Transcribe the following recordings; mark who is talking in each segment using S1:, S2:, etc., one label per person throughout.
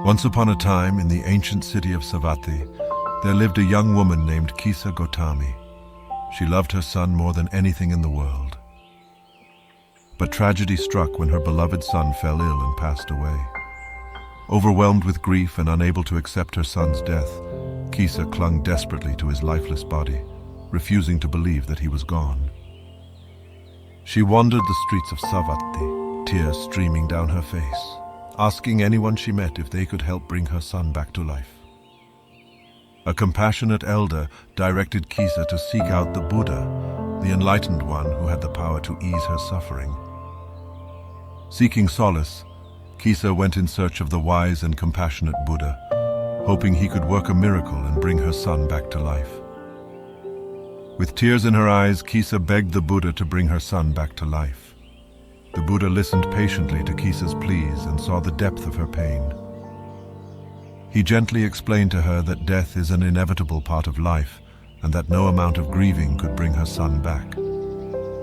S1: Once upon a time, in the ancient city of Savatthi, there lived a young woman named Kisa Gotami. She loved her son more than anything in the world. But tragedy struck when her beloved son fell ill and passed away. Overwhelmed with grief and unable to accept her son's death, Kisa clung desperately to his lifeless body, refusing to believe that he was gone. She wandered the streets of Savatthi, tears streaming down her face, asking anyone she met if they could help bring her son back to life. A compassionate elder directed Kisa to seek out the Buddha, the enlightened one who had the power to ease her suffering. Seeking solace, Kisa went in search of the wise and compassionate Buddha, hoping he could work a miracle and bring her son back to life. With tears in her eyes, Kisa begged the Buddha to bring her son back to life. The Buddha listened patiently to Kisa's pleas and saw the depth of her pain. He gently explained to her that death is an inevitable part of life and that no amount of grieving could bring her son back.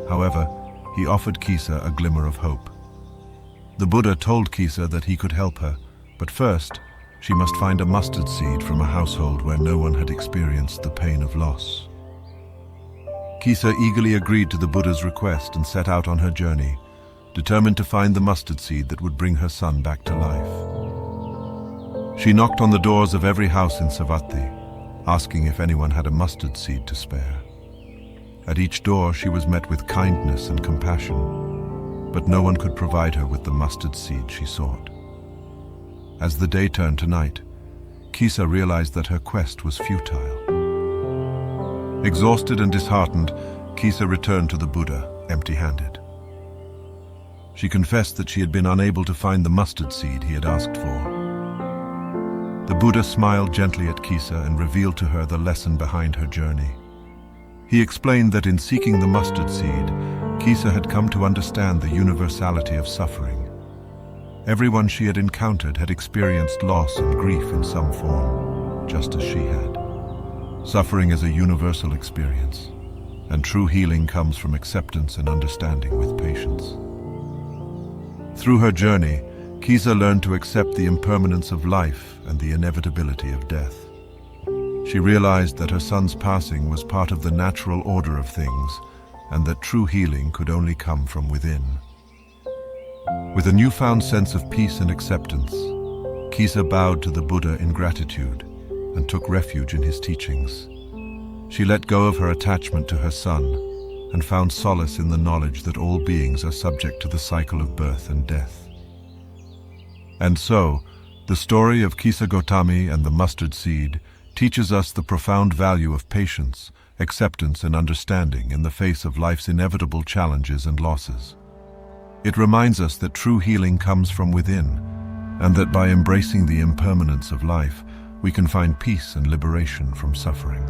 S1: However, he offered Kisa a glimmer of hope. The Buddha told Kisa that he could help her, but first, she must find a mustard seed from a household where no one had experienced the pain of loss. Kisa eagerly agreed to the Buddha's request and set out on her journey, determined to find the mustard seed that would bring her son back to life. She knocked on the doors of every house in Savatthi, asking if anyone had a mustard seed to spare. At each door she was met with kindness and compassion, but no one could provide her with the mustard seed she sought. As the day turned to night, Kisa realized that her quest was futile. Exhausted and disheartened, Kisa returned to the Buddha, empty-handed. She confessed that she had been unable to find the mustard seed he had asked for. The Buddha smiled gently at Kisa and revealed to her the lesson behind her journey. He explained that in seeking the mustard seed, Kisa had come to understand the universality of suffering. Everyone she had encountered had experienced loss and grief in some form, just as she had. Suffering is a universal experience, and true healing comes from acceptance and understanding with patience. Through her journey, Kisa learned to accept the impermanence of life and the inevitability of death. She realized that her son's passing was part of the natural order of things, and that true healing could only come from within. With a newfound sense of peace and acceptance, Kisa bowed to the Buddha in gratitude and took refuge in his teachings. She let go of her attachment to her son and found solace in the knowledge that all beings are subject to the cycle of birth and death. And so, the story of Kisa Gotami and the mustard seed teaches us the profound value of patience, acceptance, and understanding in the face of life's inevitable challenges and losses. It reminds us that true healing comes from within, and that by embracing the impermanence of life, we can find peace and liberation from suffering.